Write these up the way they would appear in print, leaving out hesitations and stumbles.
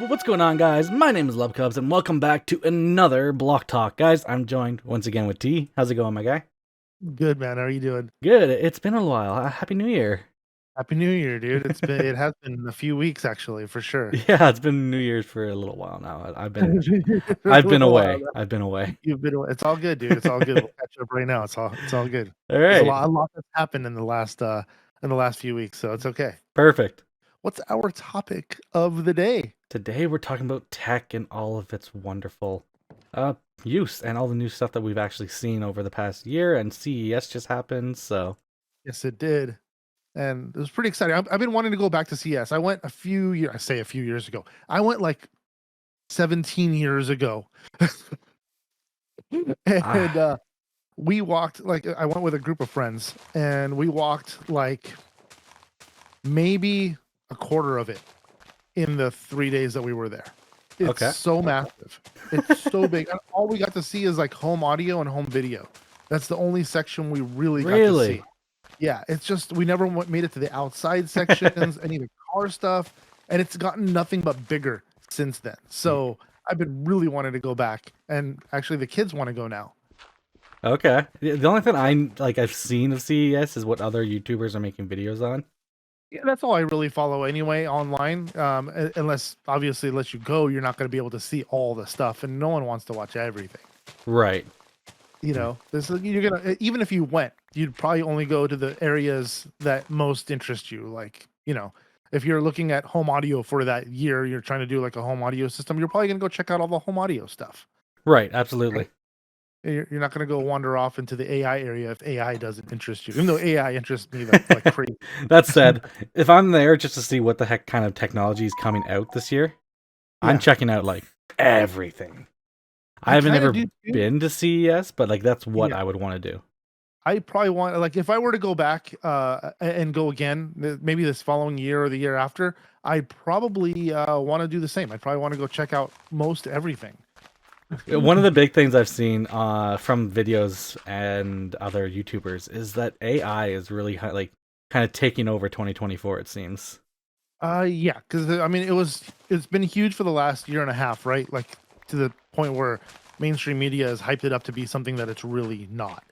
What's going on, guys? My name is Lubcubs, and welcome back to another BlockTalk. Guys, I'm joined once again with T. How's it going, my guy? Good, man. How are you doing? Good. It's been a while. Happy New Year. Happy New Year, dude. It has been a few weeks actually, for sure. Yeah, it's been New Year's for a little while now. I've been For a I've been little while. away. I've been away. You've been. It's all good, dude. It's all good. We'll catch up right now. It's all good. All There's right. a lot that's happened in the last few weeks, so it's okay. Perfect. What's our topic of the day? Today we're talking about tech and all of its wonderful uh use and all the new stuff that we've actually seen over the past year, and CES just happened, so Yes, it did, and it was pretty exciting. I've been wanting to go back to CS. I went a few years. I say a few years ago. I went like 17 years ago, and ah, we walked like I went with a group of friends, and we walked like maybe a quarter of it in the 3 days that we were there. It's okay. so massive. It's so big. And all we got to see is like home audio and home video. That's the only section we really got to see. Really? Yeah, it's just we never made it to the outside sections, any of the car stuff, and it's gotten nothing but bigger since then. So I've been really wanting to go back, and actually the kids want to go now. Okay. The only thing I've seen of CES is what other YouTubers are making videos on. Yeah, that's all I really follow anyway online. Unless obviously, unless you go, you're not going to be able to see all the stuff, and no one wants to watch everything. Right. You know, you're gonna even if you went, you'd probably only go to the areas that most interest you. Like, if you're looking at home audio for that year, you're trying to do like a home audio system. You're probably gonna go check out all the home audio stuff. Right, absolutely. You're not gonna go wander off into the AI area if AI doesn't interest you. Even though AI interests me like crazy. That said, if I'm there just to see what the heck kind of technology is coming out this year, I'm Yeah, checking out like everything. I I haven't kind of ever do too. been to CES, but like that's what Yeah. I would want to do. I probably want like if I were to go back and go again, maybe this following year or the year after, I probably want to do the same. I'd probably want to go check out most everything. One of the big things I've seen from videos and other YouTubers is that AI is really like kind of taking over 2024, it seems. Yeah, because I mean it's been huge for the last year and a half, right? Like to the point where mainstream media has hyped it up to be something that it's really not.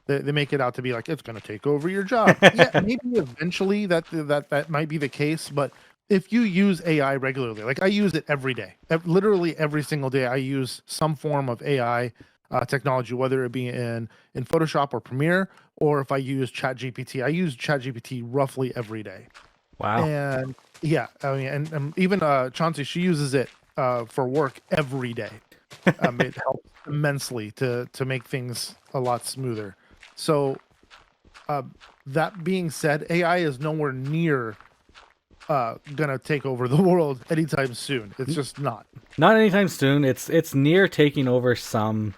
They make it out to be like it's going to take over your job. Yeah, maybe eventually that might be the case, but if you use AI regularly, like I use it every day, literally every single day, I use some form of AI technology, whether it be in Photoshop or Premiere, or if I use ChatGPT. I use ChatGPT roughly every day, Wow. and yeah, I mean, and even Chauncey, she uses it for work every day. It helps immensely to make things a lot smoother. So, uh, that being said, AI is nowhere near gonna take over the world anytime soon. It's just not. Not anytime soon. It's near taking over some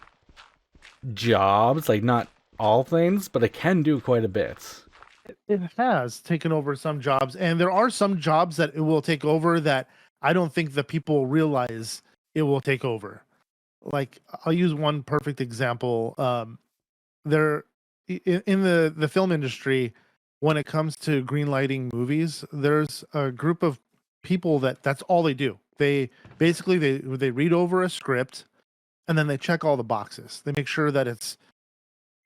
jobs, like not all things, but it can do quite a bit. It has taken over some jobs, and there are some jobs that it will take over that I don't think the people realize it will take over. Like I'll use one perfect example. There in the film industry, when it comes to green lighting movies, there's a group of people that's all they do. They basically they read over a script and then they check all the boxes. They make sure that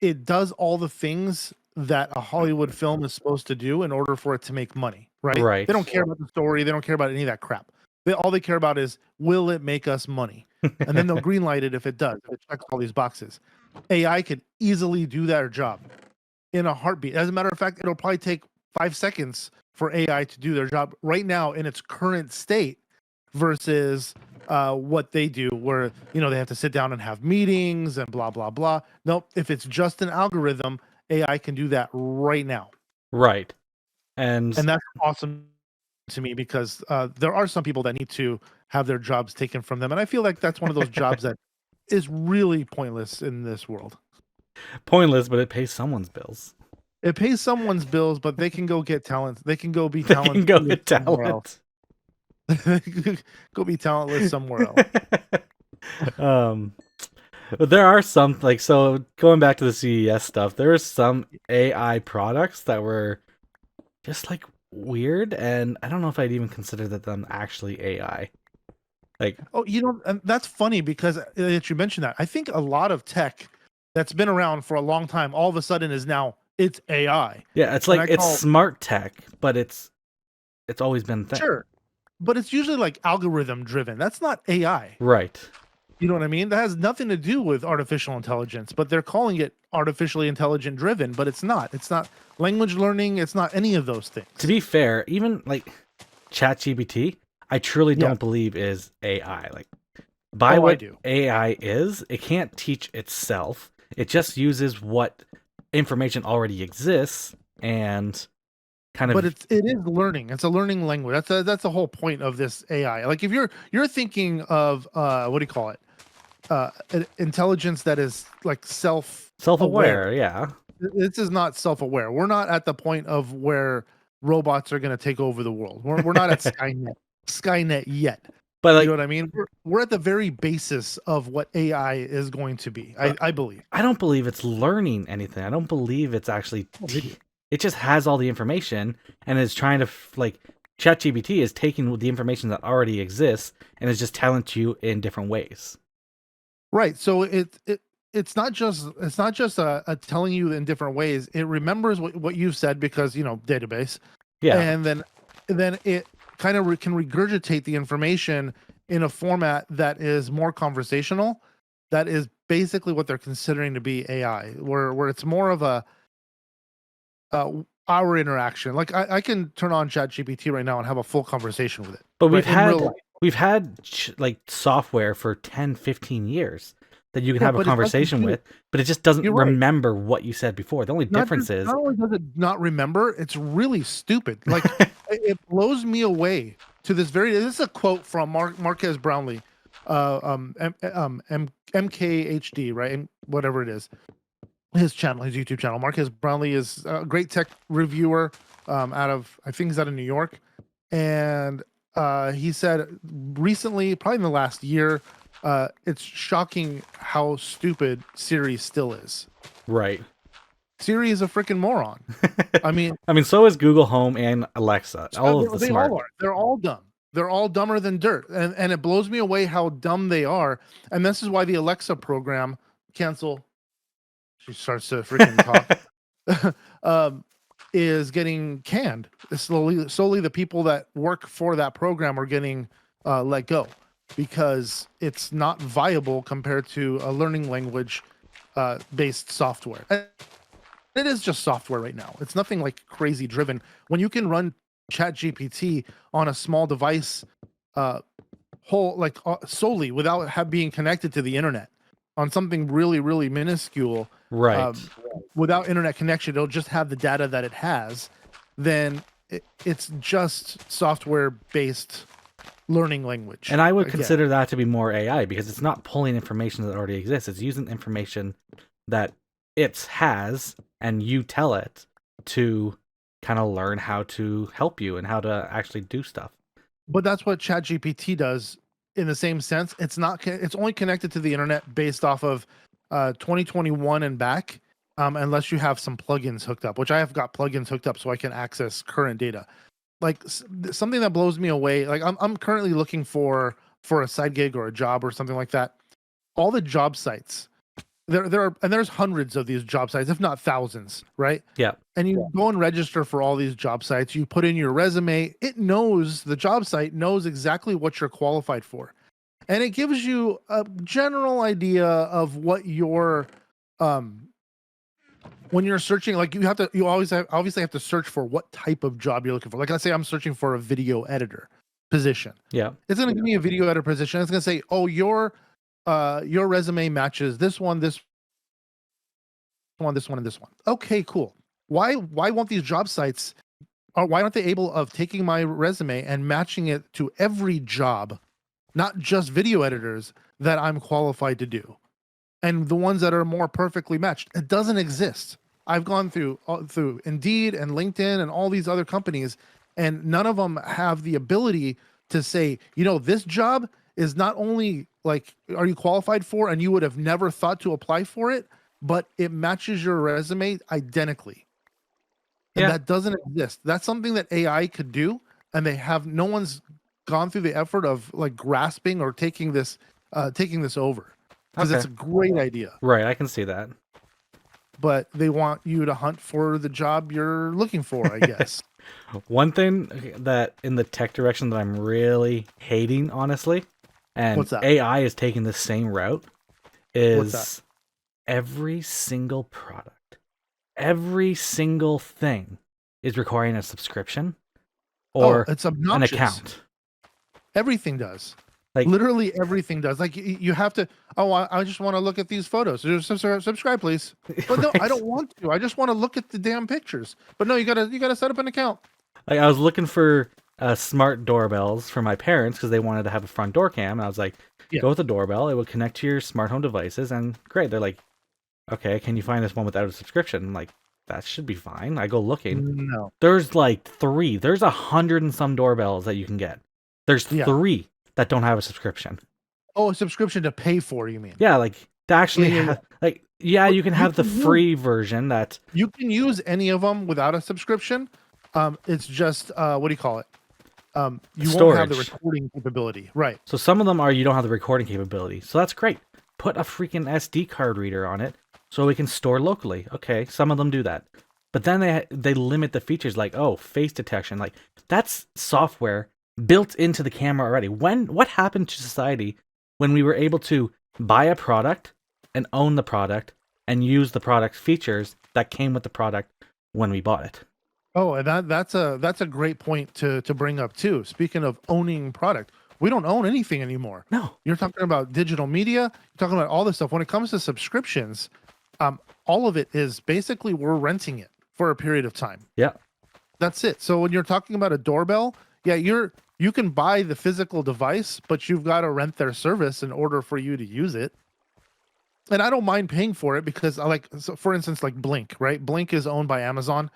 it does all the things that a Hollywood film is supposed to do in order for it to make money, right? They Right. don't care about the story, they don't care about any of that crap. All they care about is will it make us money? And then they'll greenlight it if it does, if it checks all these boxes. AI could easily do that job in a heartbeat. As a matter of fact, it'll probably take 5 seconds for AI to do their job right now in its current state versus what they do, where they have to sit down and have meetings and blah blah blah. Nope, if it's just an algorithm, AI can do that right now, Right. And and that's awesome to me because there are some people that need to have their jobs taken from them, and I feel like that's one of those jobs that is really pointless in this world. pointless, but it pays someone's bills. It pays someone's bills, but they can go get talent. They can go be They can go talented get somewhere else. talent. Go be talentless somewhere else. um but there are some, like, so going back to the CES stuff, there are some AI products that were just like weird, and I don't know if I'd even consider that them actually AI. Like, Oh, and that's funny because that you mentioned that. I think a lot of tech that's been around for a long time, all of a sudden is now it's AI. yeah, it's And like I it's call smart tech, but it's always been a thing. sure, but it's usually like algorithm driven. That's not AI. Right. You know what I mean? That has nothing to do with artificial intelligence, but they're calling it artificially intelligent driven, but it's not. It's not language learning. It's not any of those To things. be fair, even like ChatGPT, I truly Yeah. don't believe is AI. Like, by Oh, I what do. AI is, it can't teach itself. It just uses what information already exists and kind But of it is learning. It's a learning language. That's the whole point of this AI. Like if you're thinking of what do you call it? Intelligence that is like self-aware. self-aware. Yeah, This is not self-aware. We're not at the point of where robots are going to take over the world. We're not at Skynet yet. but You know like, what I mean? We're at the very basis of what AI is going to be. but I believe. I don't believe it's learning anything. I don't believe it's actually. Oh, they do. It just has all the information and is trying to like. ChatGPT is taking the information that already exists and is just telling it to you in different ways. Right. So it's not just a telling you in different ways. It remembers what you've said because database, Yeah, and then it kind of can regurgitate the information in a format that is more conversational. That is basically what they're considering to be AI, where it's more of uh, our interaction. Like I can turn on ChatGPT right now and have a full conversation with it, but right in real life. we've had like software for 10, 15 years that you can Yeah, have a but it doesn't conversation do. with, but it just doesn't You're right. remember what you said before. The only difference is Not only does it not remember, it's really stupid. Like it blows me away to this very. This is a quote from Marquez Brownlee, MKHD, right, and whatever it is, his channel, his YouTube channel. Marquez Brownlee is a great tech reviewer, out of I think he's out of New York, and he said recently, probably in the last year, it's shocking how stupid Siri still is. right. Siri is a freaking moron. I mean, I mean, so is Google Home and Alexa. All of the they smart. all are. They're all dumb. They're all dumber than dirt, and it blows me away how dumb they are. And this is why the Alexa program cancel. She starts to freaking talk. Is getting canned. Solely the people that work for that program are getting let go because it's not viable compared to a learning language based software. It is just software right now. It's nothing like crazy driven. When you can run ChatGPT on a small device, uh, solely without being connected to the internet, on something really really minuscule, Right. um, without internet connection, it'll just have the data that it has. Then it's just software based learning language. And I would Again, consider that to be more AI because it's not pulling information that already exists. It's using information that it has and you tell it to kind of learn how to help you and how to actually do stuff. but that's what ChatGPT does in the same sense. It's not. It's only connected to the internet based off of 2021 and back, unless you have some plugins hooked up, which I have got plugins hooked up so I can access current data. Like something that blows me away. Like I'm currently looking for a side gig or a job or something like that. All the job sites there are, and there's hundreds of these job sites, if not thousands, right? Yeah. And you go and register for all these job sites. You put in your resume. It knows, the job site knows exactly what you're qualified for, and it gives you a general idea of what your when you're searching. Like you always obviously have to search for what type of job you're looking for. Like let's say I'm searching for a video editor position. Yeah. It's going to give me a video editor position. It's going to say, oh, your resume matches this one, this one, this one, and this one. Okay, cool. Why won't these job sites, or why aren't they able of taking my resume and matching it to every job, not just video editors, that I'm qualified to do, and the ones that are more perfectly matched? It doesn't exist. I've gone through Indeed and LinkedIn and all these other companies, and none of them have the ability to say, this job is not only like, are you qualified for, and you would have never thought to apply for it, but it matches your resume identically. And Yeah. that doesn't exist. That's something that AI could do, and they have no one's gone through the effort of like grasping or taking this over, because Okay. it's a great idea. Right, I can see that. But they want you to hunt for the job you're looking for, I guess. One thing that in the tech direction that I'm really hating, honestly, and What's that? AI is taking the same route, What's that? is every single product, every single thing is requiring a subscription Oh, or it's an obnoxious. account. Everything does. Like, Literally everything does. Like you have to. Oh, I just want to look at these photos. Just subscribe, please. But no, I right? don't want to. I just want to look at the damn pictures. But no, you gotta set up an account. Like, I was looking for smart doorbells for my parents because they wanted to have a front door cam. And I was like, Yeah. go with the doorbell. It would connect to your smart home devices, and great. They're like, okay, can you find this one without a subscription? I'm like, that should be fine. I go looking. No. There's like 3. There's 100 and some doorbells that you can get. There's Yeah. 3 that don't have a subscription. Oh, a subscription to pay for, you mean? Yeah, like to actually Yeah. have like yeah, But you can you have the can use free version that you can use any of them without a subscription. It's just what do you call it? You won't have the storage. recording capability, right? So some of them are you don't have the recording capability. So that's great. Put a freaking SD card reader on it so we can store locally. Okay, some of them do that. But then they limit the features like, oh, face detection. Like that's software built into the camera already. What happened to society when we were able to buy a product and own the product and use the product's features that came with the product when we bought it? Oh, and that's a great point to bring up too. Speaking of owning product, we don't own anything anymore. No. You're talking about digital media, you're talking about all this stuff. When it comes to subscriptions, all of it is basically we're renting it for a period of time. Yeah. That's it. So when you're talking about a doorbell, yeah, you can buy the physical device, but you've got to rent their service in order for you to use it. And I don't mind paying for it because I like, so for instance, like Blink, right? Blink is owned by Amazon,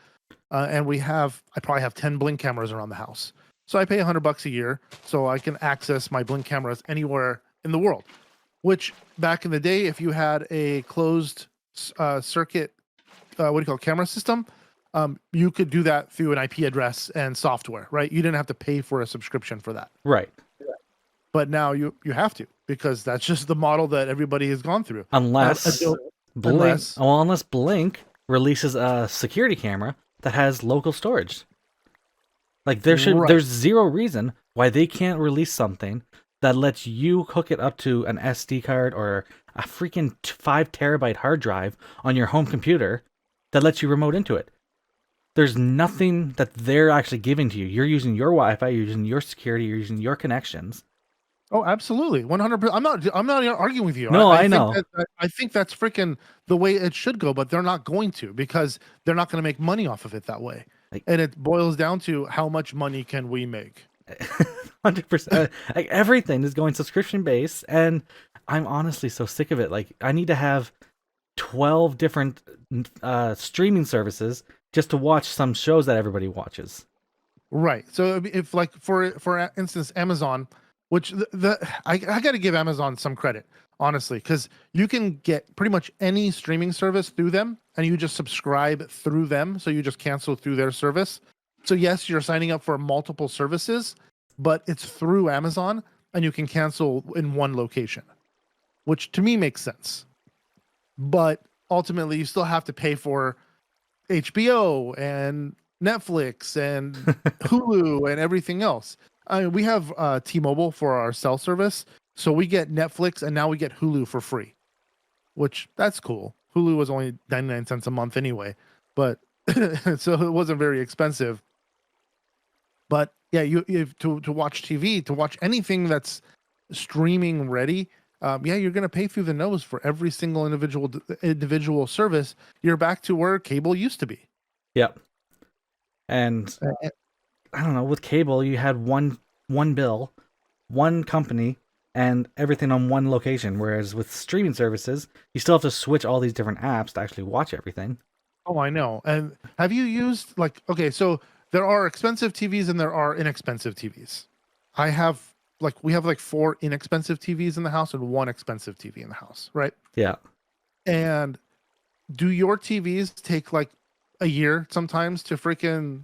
and I probably have 10 Blink cameras around the house. So I pay $100 a year so I can access my Blink cameras anywhere in the world. Which back in the day, if you had a closed circuit, what do you call it, camera system, you could do that through an IP address and software, right? You didn't have to pay for a subscription for that. Right. But now you have to, because that's just the model that everybody has gone through. Unless Blink, unless unless Blink releases a security camera that has local storage. Like there's zero reason why they can't release something that lets you hook it up to an SD card or a freaking 5 terabyte hard drive on your home computer that lets you remote into it. There's nothing that they're actually giving to you. You're using your Wi-Fi, you're using your security, you're using your connections. Oh, absolutely, 100%. I'm not arguing with you. No, I think know. I think that's freaking the way it should go, but they're not going to, because they're not going to make money off of it that way. Like, and it boils down to how much money can we make? 100%. Like everything is going subscription based, and I'm honestly so sick of it. Like I need to have 12 different streaming services just to watch some shows that everybody watches. Right. So if like for instance Amazon, which I got to give Amazon some credit, honestly, because you can get pretty much any streaming service through them, and you just subscribe through them. So you just cancel through their service. So yes, you're signing up for multiple services, but it's through Amazon, and you can cancel in one location, which to me makes sense. But ultimately, you still have to pay for HBO and Netflix and Hulu and everything else. I mean, we have T-Mobile for our cell service, so we get Netflix and now we get Hulu for free, which that's cool. Hulu was only 99 cents a month anyway, but so it wasn't very expensive. But yeah, you to watch TV, to watch anything that's streaming ready, yeah, you're going to pay through the nose for every single individual service. You're back to where cable used to be. Yep. And I don't know, with cable, you had one bill, one company, and everything on one location. Whereas with streaming services, you still have to switch all these different apps to actually watch everything. Oh, I know. And have you used okay, so there are expensive TVs and there are inexpensive TVs. We have 4 inexpensive TVs in the house and 1 expensive TV in the house, right? Yeah. And do your TVs take like a year sometimes to freaking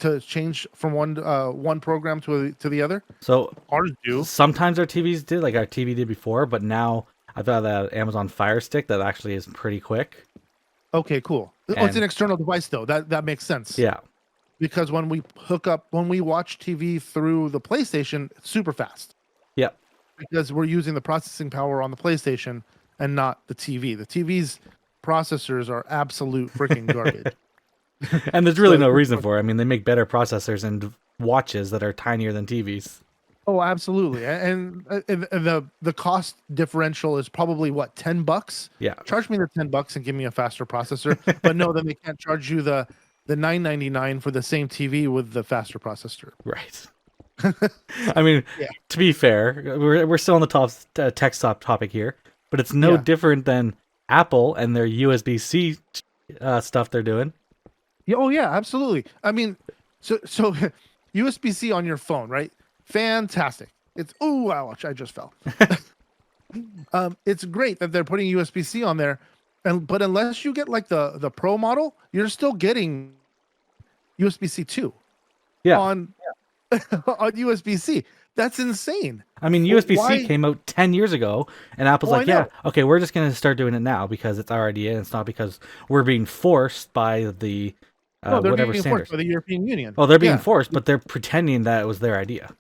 to change from one program to the other? So Ours do. sometimes our TVs did, like our TV did before, but now I've got that Amazon Fire Stick that actually is pretty quick. Okay, cool. Oh, it's an And external device though. That makes sense. yeah, Because when we watch TV through the PlayStation, it's super fast yeah. because we're using the processing power on the PlayStation and not the TV. The TV's processors are absolute freaking garbage. And there's really So no reason for it. I mean, they make better processors and watches that are tinier than TVs. oh, absolutely. And the cost differential is probably what, $10? Yeah, Charge me the $10 and give me a faster processor. But no, then they can't charge you the $9.99 for the same TV with the faster processor. right. I mean, Yeah. to be fair, we're still on the tech topic here, but it's no Yeah. different than Apple and their USB-C stuff they're doing. Yeah, oh yeah, absolutely. I mean, so USB-C on your phone, right? Fantastic. It's ouch, I just fell. It's great that they're putting USB-C on there, but unless you get like the Pro model, you're still getting USB-C 2 Yeah. on on USB-C. That's insane. I mean, Well, USB-C why- came out 10 years ago, and Apple's Oh, I like, yeah, know. okay, we're just going to start doing it now because it's our idea, and it's not because we're being forced by the No, they're whatever being standards. forced by the European Union. Oh, they're being Yeah. forced, but they're pretending that it was their idea.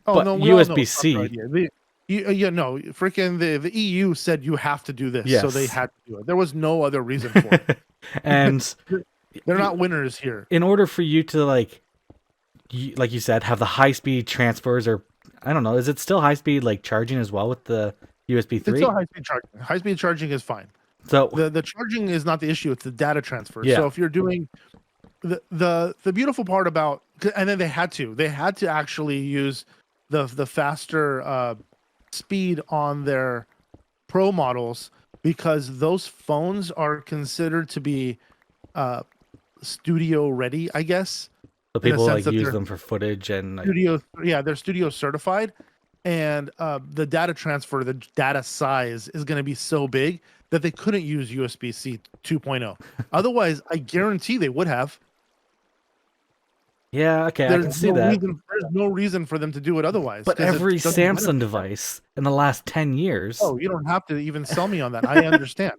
Oh but no, we all know it's not USB-C their idea. Yeah, no, freaking the EU said you have to do this, so they Yes. had to do it. There was no other reason for it. And They're not winners here. in order for you to like you said, have the high-speed transfers, or I don't know, is it still high-speed like charging as well with the USB It's 3? still high-speed charging. High-speed charging is fine. So The charging is not the issue, it's the data transfer. Yeah. So if you're doing the beautiful part about, and then they had to actually use the faster speed on their Pro models because those phones are considered to be studio ready, I guess. the in a people sense like that use they're them for footage and like, They're studio certified, and the data transfer, the data size is going to be so big that they couldn't use USB-C 2.0. Otherwise, I guarantee they would have. yeah, okay, I can see that. There's no reason for them to do it otherwise. But 'cause it every doesn't benefit Samsung them. device in the last 10 years. Oh, you don't have to even sell me on that. I understand.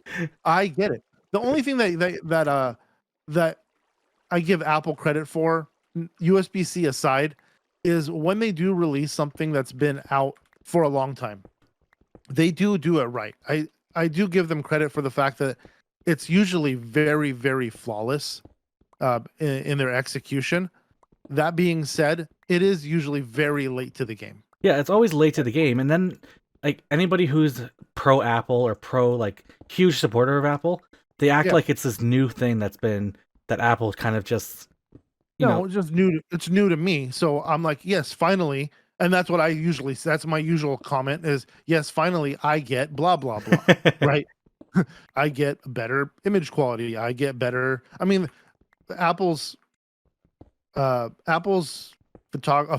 I get it. The only thing that I give Apple credit for, USB-C aside, is when they do release something that's been out for a long time, they do it right. I do give them credit for the fact that it's usually very, very flawless in their execution. That being said, it is usually very late to the game. Yeah, it's always late to the game. And then like anybody who's pro Apple or pro like huge supporter of Apple, they act Yeah. like it's this new thing that Apple kind of just It's just new. It's new to me. So I'm like, yes, finally. And that's what I usually, that's my usual comment is, yes, finally I get blah, blah, blah, right? I get better image quality. I get better. I mean, Apple's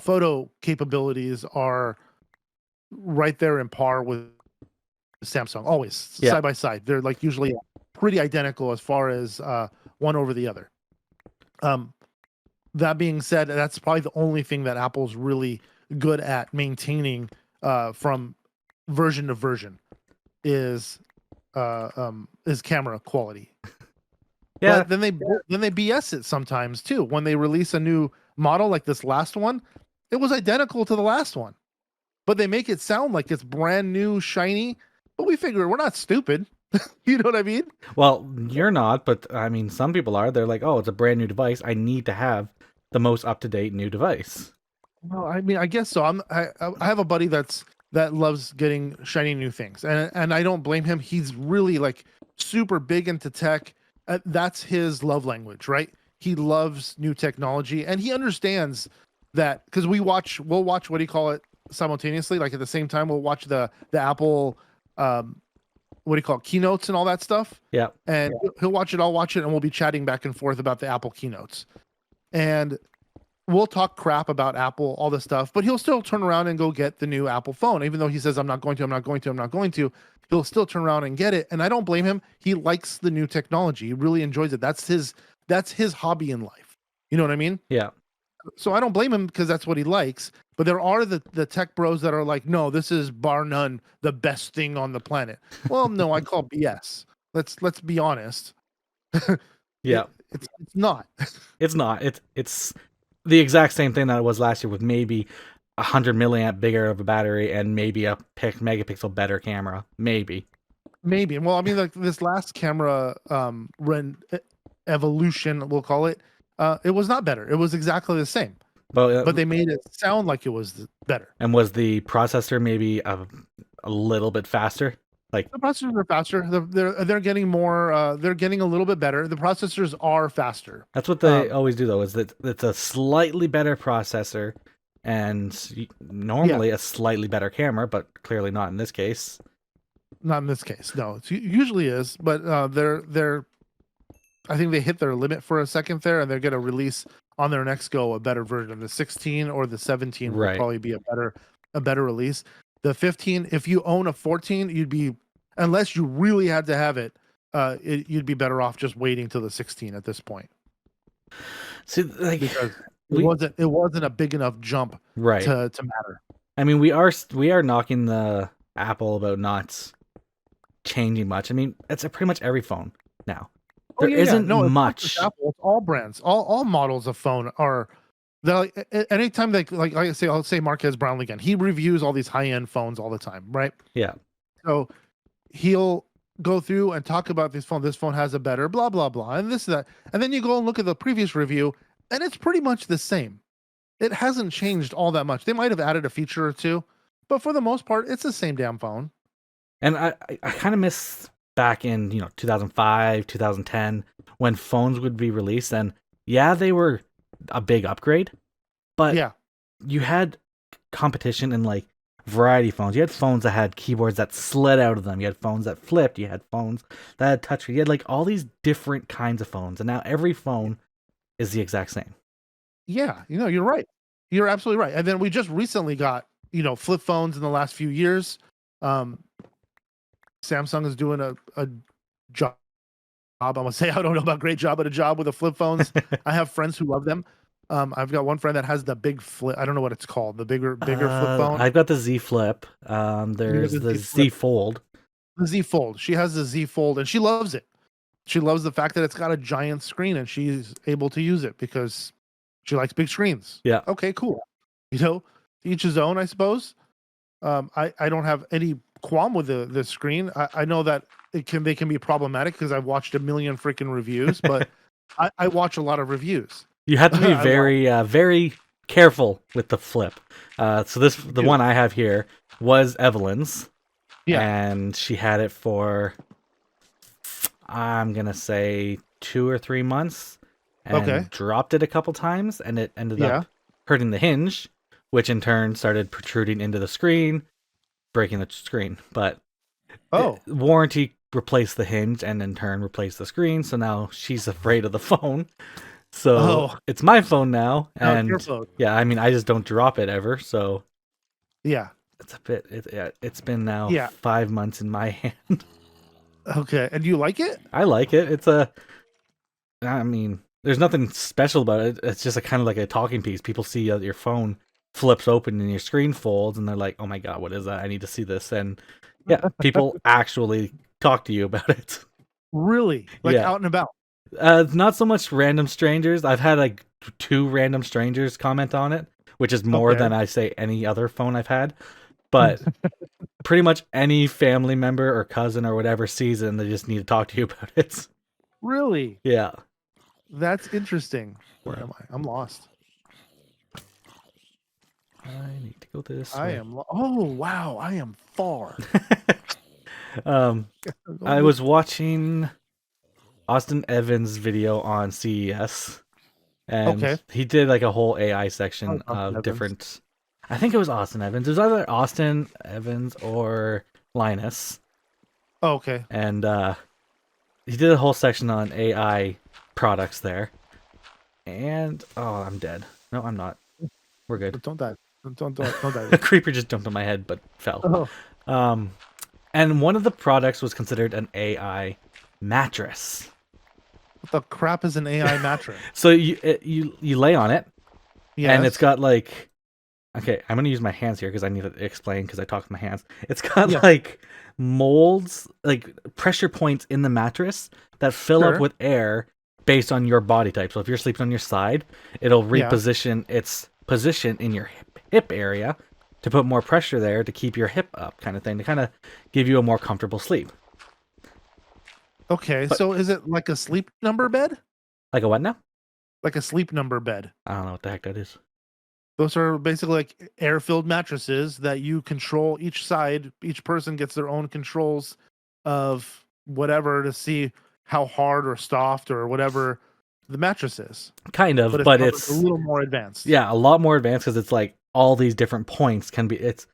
photo capabilities are right there in par with Samsung, always Yeah. side by side. They're like usually pretty identical as far as one over the other. That being said, that's probably the only thing that Apple's really good at maintaining from version to version is camera quality. Yeah. But then they BS it sometimes too. When they release a new model like this last one, it was identical to the last one. But they make it sound like it's brand new, shiny. But we figure we're not stupid. You know what I mean? Well, you're not, but I mean, some people are. They're like, oh, it's a brand new device. I need to have the most up-to-date new device. Well, I mean, I guess so. I have a buddy that loves getting shiny new things, and I don't blame him. He's really like super big into tech. That's his love language, right? He loves new technology, and he understands that because we'll watch what do you call it simultaneously, like at the same time we'll watch the Apple what do you call it, keynotes and all that stuff. Yeah. And he'll watch it, I'll watch it, and we'll be chatting back and forth about the Apple keynotes. And we'll talk crap about Apple, all this stuff, but he'll still turn around and go get the new Apple phone. Even though he says, I'm not going to, he'll still turn around and get it. And I don't blame him. He likes the new technology. He really enjoys it. That's his hobby in life. You know what I mean? Yeah. So I don't blame him because that's what he likes. But there are the tech bros that are like, no, this is bar none the best thing on the planet. Well, no, I call BS. Let's be honest. Yeah. It's not. It's not. It's the exact same thing that it was last year with maybe 100 milliamp bigger of a battery and maybe a megapixel better camera. Maybe. Maybe. Well, I mean, like this last camera evolution, we'll call it. It was not better. It was exactly the same, But but they made it sound like it was better. and was the processor maybe a little bit faster? Like The processors are faster. They're getting more. They're getting a little bit better. The processors are faster. that's what they always do though, is that it's a slightly better processor and normally a slightly better camera, but clearly not in this case. Not in this case. No, it usually is, but they're. I think they hit their limit for a second there, and they're going to release on their next go a better version. The 16 or the 17 will Right. probably be a better release. The 15, if you own a 14, you'd be, unless you really had to have it, you'd be better off just waiting till the 16 at this point. See, like Because it wasn't a big enough jump right to matter. I mean, we are knocking the Apple about not changing much. I mean, it's pretty much every phone now. There isn't No, much. It's Apple. It's all brands, all models of phone are. Like, anytime like I say, I'll say Marquez Brownlee again. He reviews all these high end phones all the time, right? Yeah. So he'll go through and talk about this phone. This phone has a better blah blah blah, and this that, and then you go and look at the previous review, and it's pretty much the same. It hasn't changed all that much. They might have added a feature or two, but for the most part, it's the same damn phone. And I kind of miss back in 2005, 2010 when phones would be released, and yeah, they were a big upgrade, but Yeah, you had competition in like variety phones. You had phones that had keyboards that slid out of them. You had phones that flipped. You had phones that had touchscreen. You had like all these different kinds of phones, and now every phone is the exact same. yeah. You're right. You're absolutely right. And then we just recently got flip phones in the last few years. Samsung is doing a job. I'm gonna say I don't know about great job, but a job with the flip phones. I have friends who love them. I've got one friend that has the big flip. I don't know what it's called. The bigger flip phone. I've got the Z Flip. There's the Z Fold. The Z Fold. She has the Z Fold, and she loves it. She loves the fact that it's got a giant screen, and she's able to use it because she likes big screens. Yeah. Okay, cool. To each his own, I suppose. I don't have any qualm with the screen. I know that they can be problematic because I've watched a million freaking reviews, but I watch a lot of reviews. You have to be very careful with the Flip. So the one I have here was Evelyn's. Yeah. And she had it for, I'm gonna say 2 or 3 months, and dropped it a couple times, and it ended up hurting the hinge, which in turn started protruding into the screen, breaking the screen. But warranty replaced the hinge, and in turn replaced the screen. So now she's afraid of the phone. So it's my phone now, and yeah, I mean I just don't drop it ever. So yeah. It's a bit. It's been now 5 months in my hand. Okay, and do you like it? I like it. I mean, there's nothing special about it. It's just a kind of like a talking piece. People see your phone flips open and your screen folds, and they're like, "Oh my god, what is that? I need to see this." And yeah, people actually talk to you about it. Really? Like out and about? Not so much random strangers. I've had like 2 random strangers comment on it, which is more than I say any other phone I've had. But pretty much any family member or cousin or whatever sees it, and they just need to talk to you about it. Really? Yeah. That's interesting. Where am I? I'm lost. I need to go this way. I am. Oh wow! I am far. I was watching Austin Evans' video on CES, and he did like a whole AI section of different. I think it was Austin Evans. It was either Austin Evans or Linus. Oh, okay. And he did a whole section on AI products there. And I'm dead. No, I'm not. We're good. Don't die. Don't die. A creeper just jumped on my head but fell. And one of the products was considered an AI mattress. What the crap is an AI mattress? So you lay on it, and it's Yes. got like, okay, I'm gonna use my hands here because I need to explain because I talk with my hands. It's got Yeah. like molds, like pressure points in the mattress that fill up Sure. with air based on your body type. So if you're sleeping on your side, it'll Yeah. reposition its position in your hip area to put more pressure there to keep your hip up, kind of thing, to kind of give you a more comfortable sleep. Okay. But So is it like a sleep number bed? like a what now? Like a sleep number bed. I don't know what the heck that is. Those are basically like air-filled mattresses that you control each side. Each person gets their own controls of whatever to see how hard or soft or whatever the mattress is. Kind of, But it's but a it's, little more advanced. yeah, a lot more advanced because it's like all these different points can be. It's,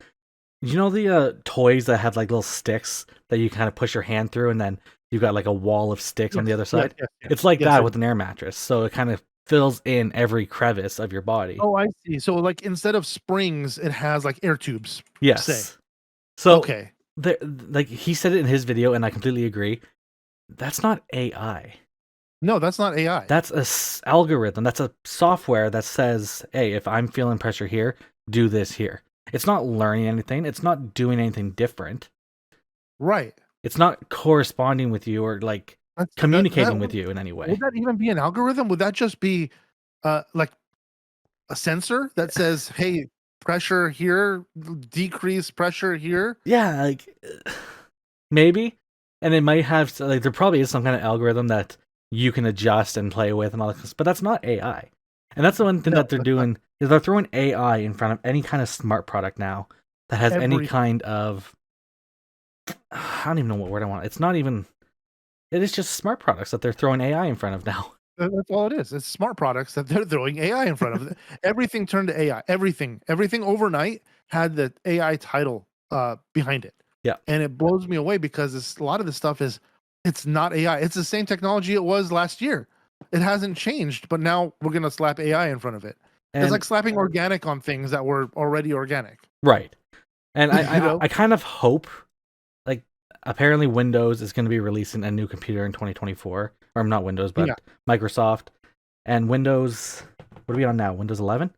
you know, the toys that have like little sticks that you kind of push your hand through, and then you got like a wall of sticks on Yes. the other Yes. side. Yes. Yes. It's like Yes. that with an air mattress, so it kind of fills in every crevice of your body. Oh, I see. So like instead of springs, it has like air tubes. Say. Yes. So Okay. there, like he said it in his video, and I completely agree. That's not AI. No, that's not AI. That's a algorithm. That's a software that says, "Hey, if I'm feeling pressure here, do this here." It's not learning anything. It's not doing anything different. Right. It's not corresponding with you or like That communicating with you in any way. would that even be an algorithm? Would that just be like a sensor that says, "Hey, pressure here, decrease pressure here"? Yeah, like maybe, and it might have like there probably is some kind of algorithm that you can adjust and play with and all this, but that's not AI. And that's the one thing No, that they're that's not doing is they're throwing AI in front of any kind of smart product now that has any every kind of, I don't even know what word I want. It's not even. It is just smart products that they're throwing AI in front of now. that's all it is. It's smart products that they're throwing AI in front of it. Everything turned to AI. Everything overnight had the AI title behind it. Yeah. And it blows me away because a lot of this stuff it's not AI. It's the same technology it was last year. It hasn't changed, but now we're gonna slap AI in front of it. It's And like slapping organic on things that were already organic. right. And You know? I kind of hope, like, apparently Windows is going to be releasing a new computer in 2024, or not Windows, Yeah. but Microsoft, and Windows. What are we on now? Windows 11.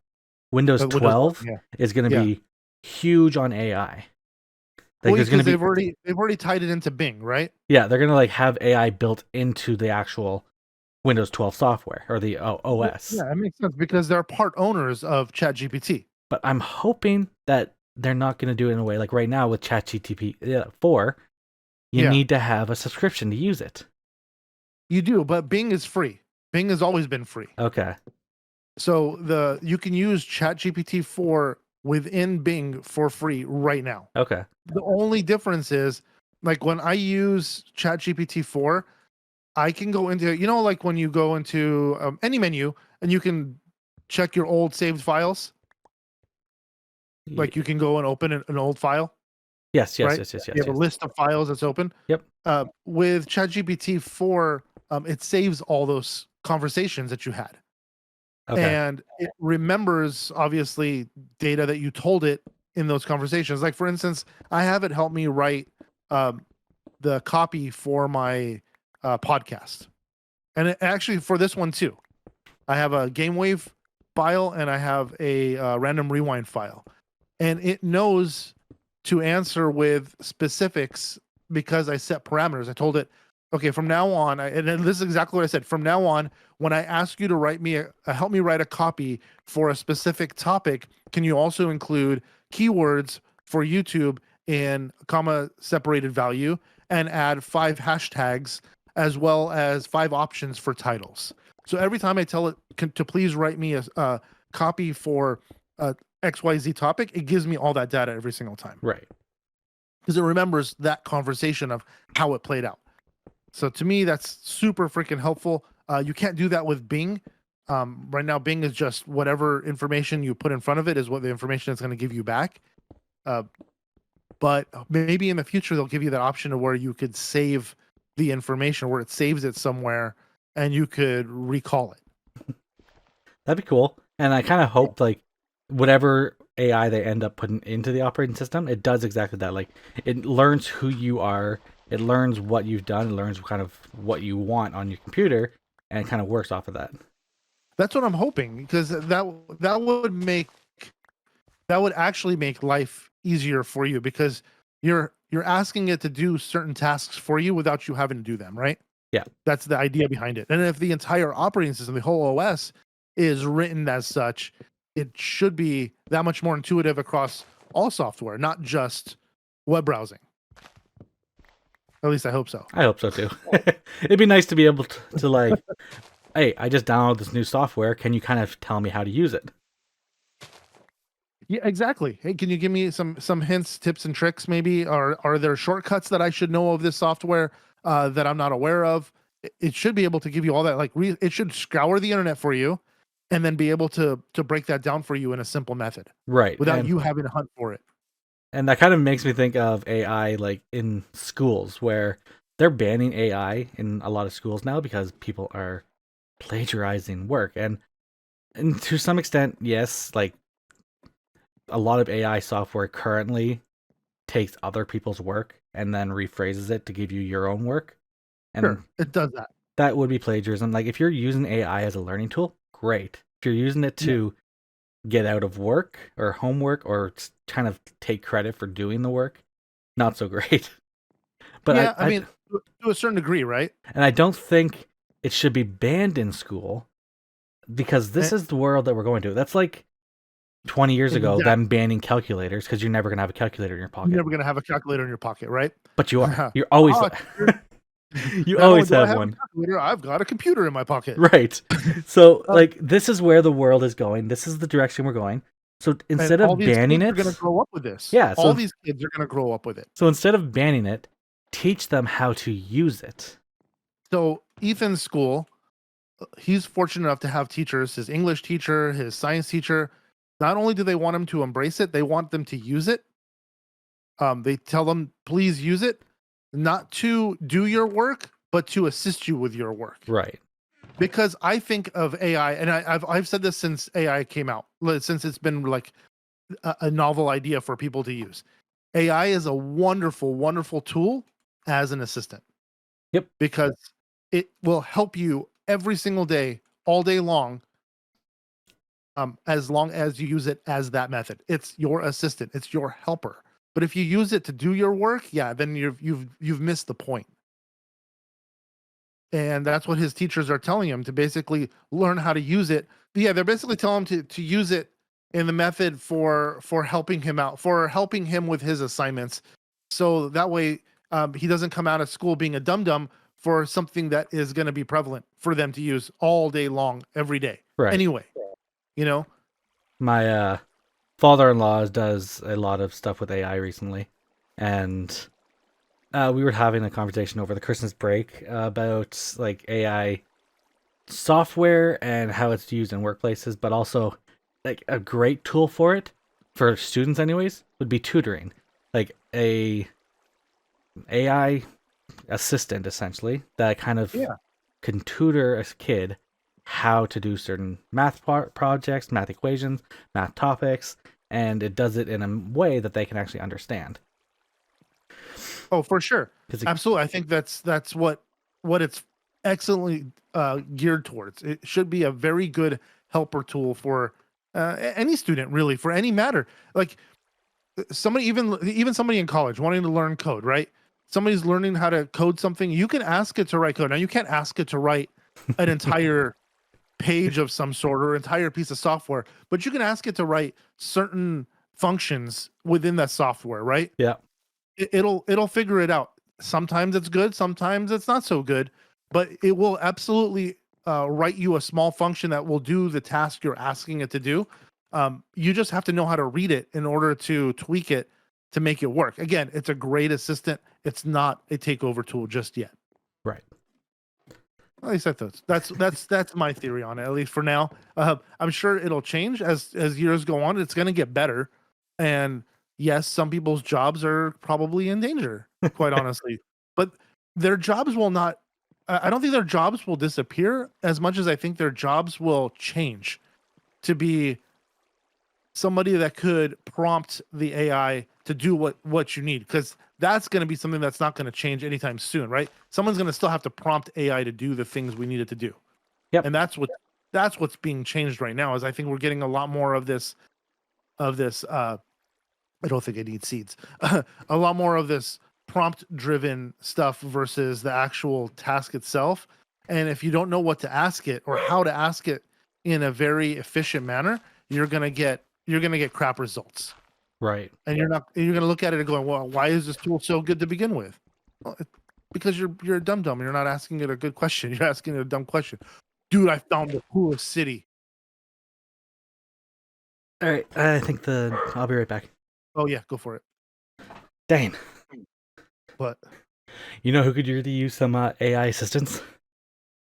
Windows Windows 12 11, is going to yeah. be huge on AI. Like, Well, there's going because to be, they've already tied it into Bing, right? yeah, they're going to like have AI built into the actual Windows 12 software or the Well, OS. yeah, it makes sense because they're part owners of ChatGPT. But I'm hoping that they're not going to do it in a way like right now with ChatGPT 4. You Yeah, need to have a subscription to use it. you do, but Bing is free. Bing has always been free. Okay. So you can use ChatGPT 4 within Bing for free right now. Okay. The only difference is like when I use ChatGPT 4, I can go into, like when you go into any menu and you can check your old saved files, Ye- like you can go and open an old file, Yes, yes, right? yes, yes, You yes, have a yes. list of files that's open. Yep. With ChatGPT 4, it saves all those conversations that you had. Okay. And it remembers obviously data that you told it in those conversations. Like for instance, I have it help me write um, the copy for my podcast, and actually for this one too. I have a GameWave file and I have a random rewind file, and it knows to answer with specifics because I set parameters. I told it, okay, from now on, and this is exactly what I said. From now on, when I ask you to write me help me write a copy for a specific topic, can you also include keywords for YouTube in comma separated value and add 5 hashtags as well as 5 options for titles. So every time I tell it to please write me a copy for XYZ topic, it gives me all that data every single time Right. because it remembers that conversation of how it played out. So to me, that's super freaking helpful. You can't do that with Bing. Right now, Bing is just whatever information you put in front of it is what the information it's going to give you back. But maybe in the future, they'll give you that option of where you could save the information, where it saves it somewhere and you could recall it. That'd be cool. And I kind of hope like whatever AI they end up putting into the operating system, it does exactly that. Like it learns who you are, it learns what you've done, it learns kind of what you want on your computer, and kind of works off of that. That's what I'm hoping, because that would actually make life easier for you, because you're asking it to do certain tasks for you without you having to do them, right? Yeah. That's the idea behind it. And if the entire operating system, the whole OS, is written as such, it should be that much more intuitive across all software, not just web browsing. At least I hope so. I hope so too. It'd be nice to be able to like, hey, I just downloaded this new software. Can you kind of tell me how to use it? Yeah, exactly. Hey, can you give me some hints, tips, and tricks? Maybe are there shortcuts that I should know of this software that I'm not aware of? It should be able to give you all that. Like, it should scour the internet for you, and then be able to break that down for you in a simple method, Right. without you having to hunt for it. And that kind of makes me think of AI like in schools where they're banning AI in a lot of schools now because people are plagiarizing work. And to some extent, yes, like a lot of AI software currently takes other people's work and then rephrases it to give you your own work. And Sure, it does that. that would be plagiarism. Like if you're using AI as a learning tool, great. If you're using it to get out of work or homework or kind of take credit for doing the work, not so great. But Yeah, I mean, to a certain degree, right? and I don't think it should be banned in school because this is the world that we're going to. That's like 20 years ago, them banning calculators because you're never going to have a calculator in your pocket. You're never going to have a calculator in your pocket, right? But you are. You're always. You always have one. Calculator, I've got a computer in my pocket. Right. So, like, this is where the world is going. This is the direction we're going. So instead of banning it, they're going to grow up with this. Yeah. All these kids are going to grow up with it. So instead of banning it, teach them how to use it. So Ethan's school, he's fortunate enough to have teachers, his English teacher, his science teacher. Not only do they want him to embrace it, they want them to use it. They tell them, please use it, not to do your work, but to assist you with your work. Right. Because I think of AI, and I've said this since AI came out, since it's been like a novel idea for people to use. AI is a wonderful, wonderful tool as an assistant. Yep. Because it will help you every single day, all day long, as long as you use it as that method. It's your assistant. It's your helper. But if you use it to do your work, yeah, then you've missed the point. And that's what his teachers are telling him, to basically learn how to use it. But yeah, they're basically telling him to use it in the method for helping him out, for helping him with his assignments. So that way he doesn't come out of school being a dum-dum for something that is going to be prevalent for them to use all day long, every day. Right. Anyway, you know, my father-in-law does a lot of stuff with AI recently, and we were having a conversation over the Christmas break about like AI software and how it's used in workplaces, but also like a great tool for it, for students anyways, would be tutoring. Like a AI assistant essentially that kind of can tutor a kid how to do certain math projects, math equations, math topics, and it does it in a way that they can actually understand. Oh, for sure. Absolutely. I think that's what it's excellently geared towards. It should be a very good helper tool for any student, really, for any matter. Like somebody, even somebody in college wanting to learn code, right? Somebody's learning how to code something. You can ask it to write code. Now you can't ask it to write an entire page of some sort or entire piece of software, but you can ask it to write certain functions within that software, right? Yeah. It'll figure it out. Sometimes it's good, sometimes it's not so good, but it will absolutely write you a small function that will do the task you're asking it to do. You just have to know how to read it in order to tweak it to make it work. Again, it's a great assistant. It's not a takeover tool just yet. Right. At least that's my theory on it. At least for now, I'm sure it'll change as years go on. It's going to get better, and yes, some people's jobs are probably in danger, quite honestly. But their jobs will not. I don't think their jobs will disappear as much as I think their jobs will change to be somebody that could prompt the AI to do what you need, because that's going to be something that's not going to change anytime soon, right? Someone's going to still have to prompt AI to do the things we need it to do. Yep. And that's what's being changed right now. Is I think we're getting a lot more of this I don't think I need seeds. A lot more of this prompt driven stuff versus the actual task itself. And if you don't know what to ask it or how to ask it in a very efficient manner, you're gonna get crap results. Right. And you're gonna look at it and going, well, why is this tool so good to begin with? Well, because you're a dum dum. You're not asking it a good question. You're asking it a dumb question. Dude, I found the coolest city. All right. I think I'll be right back. Oh yeah, go for it. Dane. But You know who could really use some AI assistance?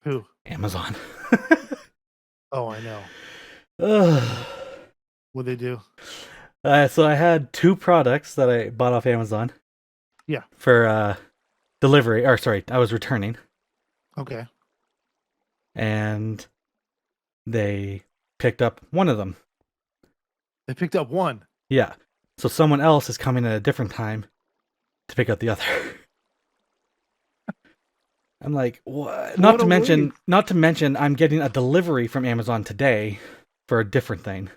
who? Amazon. Oh, I know. Ugh. What they do? So I had 2 products that I bought off Amazon. Yeah. For delivery. Or sorry, I was returning. Okay. And they picked up one of them. They picked up one. Yeah. So someone else is coming at a different time to pick up the other. I'm like, what? Not to mention, I'm getting a delivery from Amazon today for a different thing.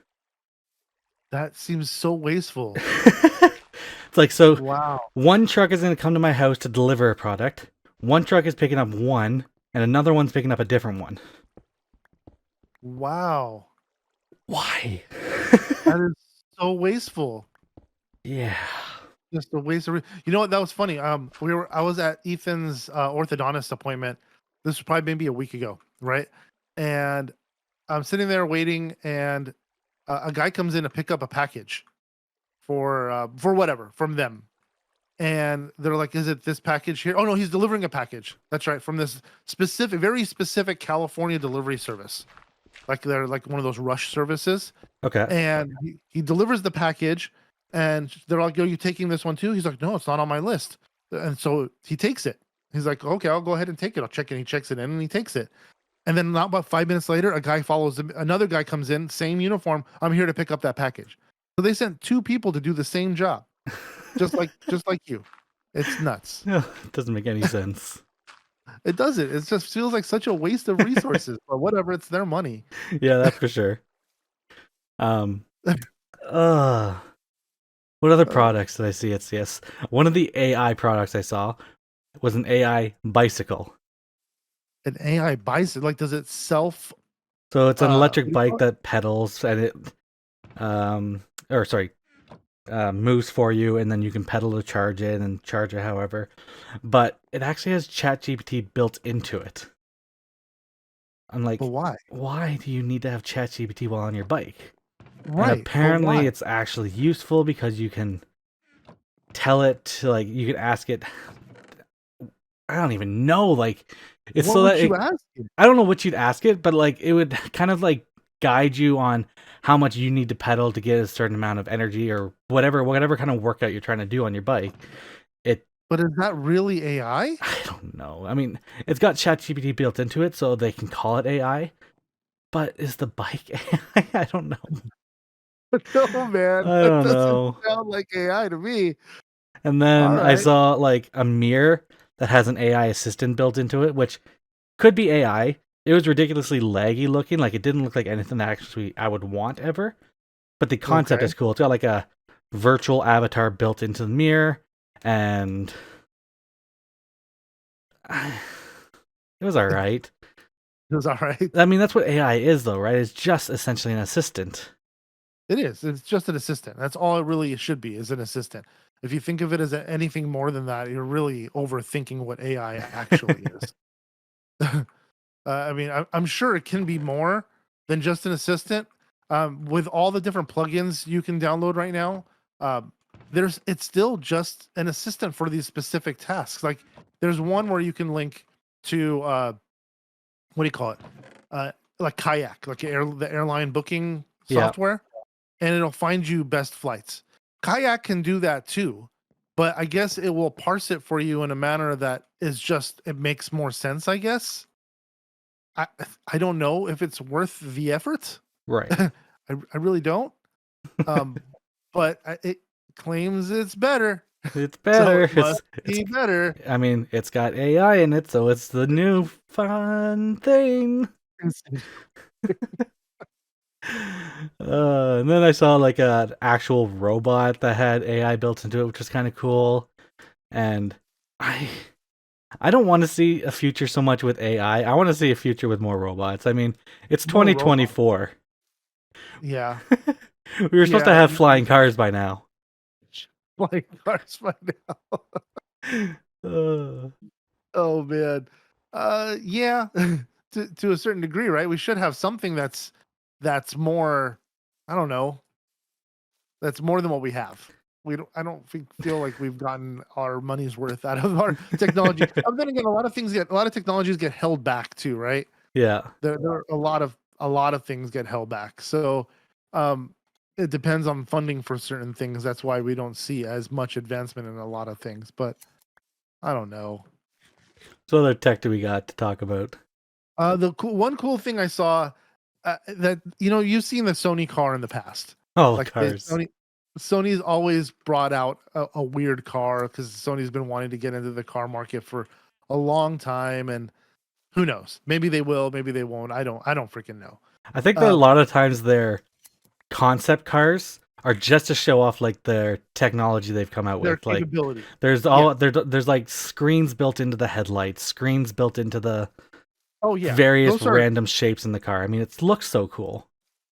That seems so wasteful. It's like, so Wow. one truck is going to come to my house to deliver a product. One truck is picking up one, and another one's picking up a different one. Wow. Why? That is so wasteful. Yeah. Just a waste of. You know what? That was funny. I was at Ethan's orthodontist appointment. This was probably maybe a week ago, right? And I'm sitting there waiting, and a guy comes in to pick up a package for whatever from them, and they're like, "Is it this package here?" Oh no, he's delivering a package. That's right, from this specific, very specific California delivery service. Like they're like one of those rush services. Okay. And he delivers the package, and they're like, "Are you taking this one too?" He's like, "No, it's not on my list." And so he takes it. He's like, "Okay, I'll go ahead and take it. I'll check it." He checks it in and he takes it. And then not about 5 minutes later, a guy follows him. Another guy comes in, same uniform. "I'm here to pick up that package." So they sent 2 people to do the same job, just like you. It's nuts. No, it doesn't make any sense. It doesn't. It just feels like such a waste of resources. But whatever, it's their money. Yeah, that's for sure. What other products did I see at CES? One of the AI products I saw was an AI bicycle. An AI bicycle, like, does it self? So it's an What electric do you call bike it? that pedals and it moves for you, and then you can pedal to charge it and charge it however. But it actually has ChatGPT built into it. I'm like, But why? why do you need to have ChatGPT while on your bike? And Right, but apparently why? it's actually useful because you can tell it to, like, you can ask it. I don't even know, like, it's What so would that you ask him? I don't know what you'd ask it, but like it would kind of like guide you on how much you need to pedal to get a certain amount of energy or whatever kind of workout you're trying to do on your bike. It But is that really AI? I don't know. I mean, it's got ChatGPT built into it, so they can call it AI. But is the bike AI? I don't know. No, man, I that don't doesn't know. sound like AI to me. And All then I right. saw like a mirror that has an AI assistant built into it, which could be AI. It was ridiculously laggy looking. Like, it didn't look like anything that actually I would want ever. But the concept Okay. is cool. It's got like a virtual avatar built into the mirror, and it was all right. It was all right. I mean, that's what AI is, though, right? It's just essentially an assistant. It is. It's just an assistant. That's all it really should be, is an assistant. If you think of it as anything more than that, you're really overthinking what AI actually is. I mean, I'm sure it can be more than just an assistant. With all the different plugins you can download right now, it's still just an assistant for these specific tasks. Like, there's one where you can link to what do you call it? Like Kayak, like the airline booking Yeah, software, and it'll find you best flights. Kayak can do that too, but I guess it will parse it for you in a manner that is just, it makes more sense, I guess. I I don't know if it's worth the effort. right. I really don't. Um, but it claims it's better, It's so better. it must It's. be better. I mean, it's got AI in it, so it's the new fun thing. And then I saw like an actual robot that had AI built into it, which was kind of cool. And I I don't want to see a future so much with AI. I want to see a future with more robots. I mean, it's More robot. 2024. Yeah. We were supposed to Yeah. have flying cars by now. Like cars by now. Uh, Oh man. Yeah. To a certain degree, right? We should have something that's more, I don't know, that's more than what we have. I don't feel like we've gotten our money's worth out of our technology. And then again, a lot of technologies get held back too, right? yeah. There are a lot of things get held back. So um it depends on funding for certain things. That's why we don't see as much advancement in a lot of things. But I don't know. So other tech do we got to talk about? One cool thing I saw, that you've seen the Sony car in the past. Oh, Like the cars. Sony's always brought out a weird car because Sony's been wanting to get into the car market for a long time, and who knows? Maybe they will, maybe they won't. I don't freaking know. I think that a Um, lot of times their concept cars are just to show off like their technology they've come out their with. Like capability. there's Yeah. there's like screens built into the headlights, screens built into the Oh yeah. various Those are random shapes in the car. I mean, it looks so cool.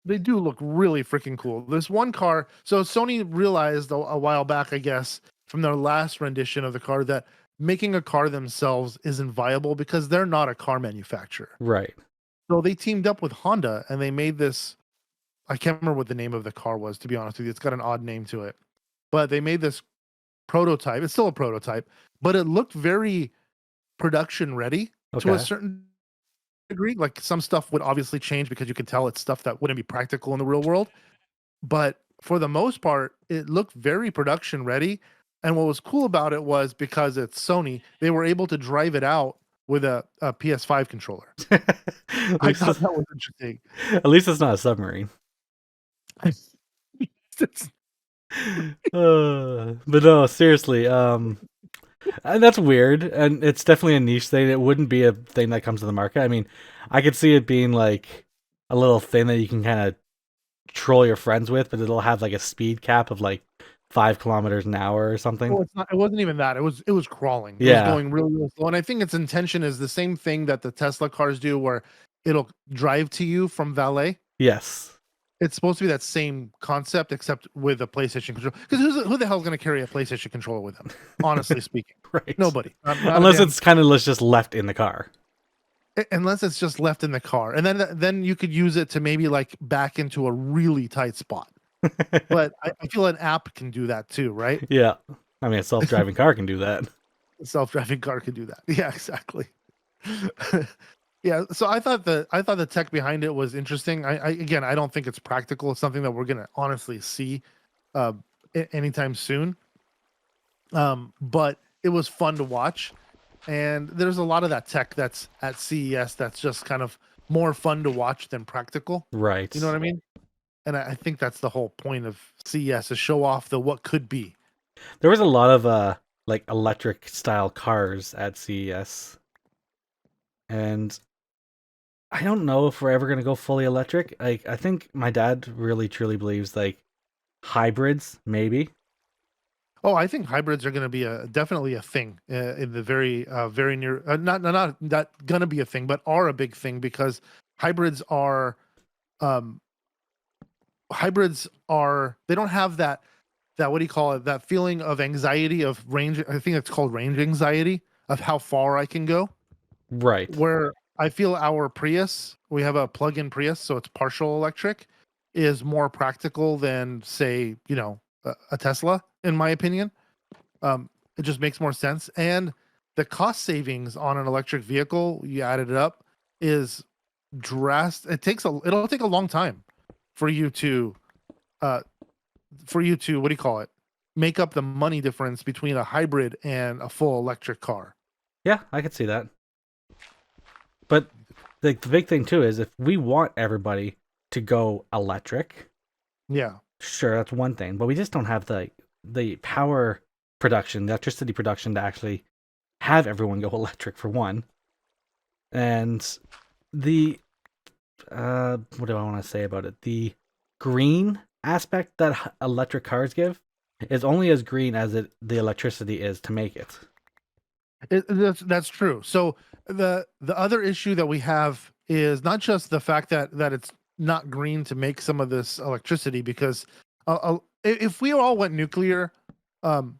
They do look really freaking cool. This one car, so Sony realized a while back, I guess, from their last rendition of the car that making a car themselves isn't viable because they're not a car manufacturer. Right. So they teamed up with Honda and they made this. I can't remember what the name of the car was, to be honest with you. It's got an odd name to it. But they made this prototype. It's still a prototype, but it looked very production ready to a Okay. certain degree. Like some stuff would obviously change because you could tell it's stuff that wouldn't be practical in the real world. But for the most part, it looked very production ready. And what was cool about it was because it's Sony, they were able to drive it out with a PS5 controller. at I least thought it's, that was interesting. at least it's not a submarine. It's- But no, seriously, and that's weird, and it's definitely a niche thing. It wouldn't be a thing that comes to the market. I mean, I could see it being like a little thing that you can kind of troll your friends with, but it'll have like a speed cap of like 5 kilometers an hour or something. oh, it's not, it wasn't even that. It was crawling. It was Yeah. going really, really slow. And I think its intention is the same thing that the Tesla cars do, where it'll drive to you from valet. Yes. It's supposed to be that same concept, except with a PlayStation controller. Because who the hell's going to carry a PlayStation controller with them? Honestly speaking, Right. nobody. Not a Unless damn. it's kind of just left in the car. Unless it's just left in the car, and then you could use it to maybe like back into a really tight spot. But I feel an app can do that too, right? Yeah. I mean, a self-driving car can do that. A self-driving car can do that. Yeah, exactly. Yeah, so I thought the tech behind it was interesting. Again, I don't think it's practical. It's something that we're gonna honestly see uh, anytime soon. But it was fun to watch, and there's a lot of that tech that's at CES that's just kind of more fun to watch than practical. Right. You know what I mean? And I think that's the whole point of CES, is show off the what could be. There was a lot of like electric style cars at CES. And I don't know if we're ever gonna go fully electric. I think my dad really truly believes like hybrids, maybe. Oh, I think hybrids are going to be definitely a thing in the very near. Not going to be a thing, but are a big thing because hybrids are um, they don't have that what do you call it, that feeling of anxiety of range. I think it's called range anxiety of how far I can go. Right. Where I feel our Prius, we have a plug-in Prius, so it's partial electric, is more practical than say a Tesla, in my opinion. It just makes more sense, and the cost savings on an electric vehicle, you added it up, is drastic. It'll take a long time for you to uh what do you call it, make up the money difference between a hybrid and a full electric car. Yeah, I could see that. But the big thing too is if we want everybody to go electric, Yeah. sure, that's one thing. But we just don't have the power production, the electricity production to actually have everyone go electric for one. And the what do I want to say about it? The green aspect that electric cars give is only as green as the electricity is to make it. That's true. So the other issue that we have is not just the fact that it's not green to make some of this electricity, because if we all went nuclear, um,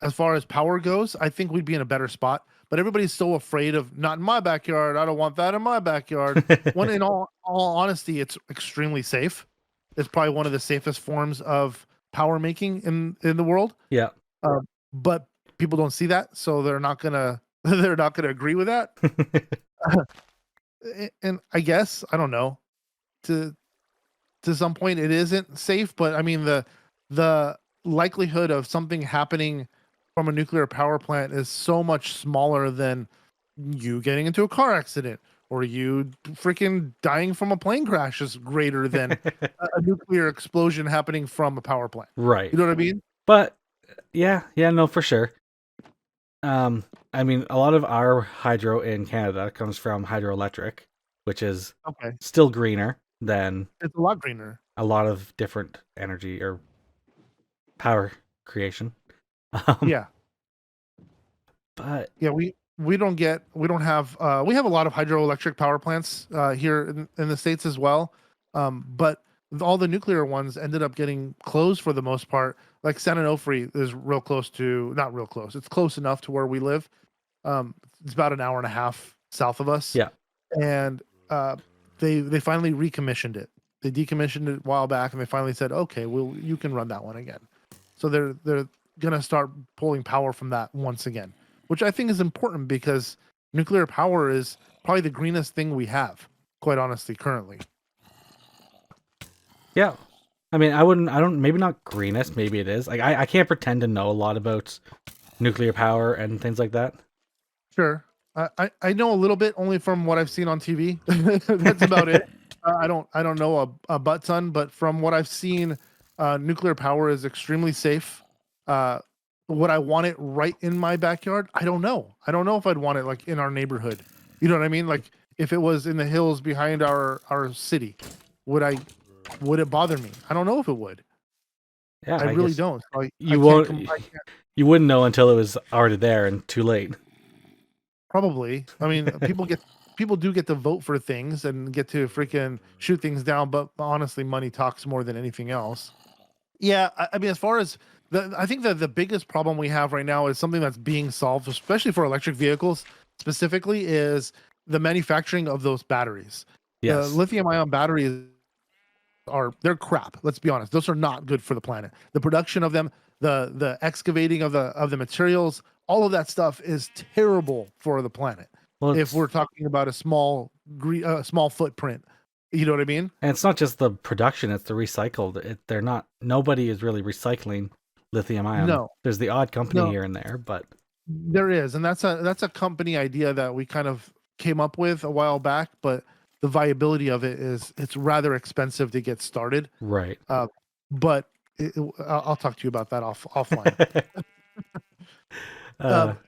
as far as power goes, I think we'd be in a better spot. But everybody's so afraid of not in my backyard. I don't want that in my backyard. When in all honesty, it's extremely safe. It's probably one of the safest forms of power making in the world. Yeah. Um, but people don't see that, so they're not gonna they're not gonna agree with that. And I guess I don't know, to some point it isn't safe, but I mean the likelihood of something happening from a nuclear power plant is so much smaller than you getting into a car accident or you freaking dying from a plane crash is greater than a nuclear explosion happening from a power plant. Right. You know what I mean? But yeah, no, for sure. I mean, a lot of our hydro in Canada comes from hydroelectric, which is Okay. still greener than It's a lot greener. a lot of different energy or power creation. Yeah. But Yeah, we don't have we have a lot of hydroelectric power plants here in the States as well. But all the nuclear ones ended up getting closed for the most part. Like San Onofre is real close to, not real close. It's close enough to where we live. It's about an hour and a half south of us. yeah, And they finally recommissioned it. They decommissioned it a while back, and they finally said, "Okay, well, you can run that one again." So they're gonna start pulling power from that once again, which I think is important because nuclear power is probably the greenest thing we have, quite honestly, currently. yeah. I mean, I don't, maybe not greenest, maybe it is. Like, I can't pretend to know a lot about nuclear power and things like that. Sure. I know a little bit only from what I've seen on TV. That's about it. I don't know a butt ton, but from what I've seen, nuclear power is extremely safe. Uh, would I want it right in my backyard? I don't know. I don't know if I'd want it like in our neighborhood. You know what I mean? Like if it was in the hills behind our city, would I would it bother me? I don't know if it would. Yeah, I I really guess don't. I you can't won't. I can't You wouldn't know until it was already there and too late. Probably. I mean, people do get to vote for things and get to freaking shoot things down, but honestly, money talks more than anything else. Yeah, I mean, as far as I think that the biggest problem we have right now is something that's being solved, especially for electric vehicles specifically, is the manufacturing of those batteries. The Yes. lithium-ion batteries they're crap. Let's be honest; those are not good for the planet. The production of them, the excavating of the materials, all of that stuff is terrible for the planet. Well, If it's we're talking about a small footprint, you know what I mean? and it's not just the production; it's the recycled. They're not. Nobody is really recycling lithium ion. No, There's the odd company no, here and there, but there is, and that's a company idea that we kind of came up with a while back, but the viability of it is it's rather expensive to get started. right. Uh, but I'll talk to you about that offline. uh, Um,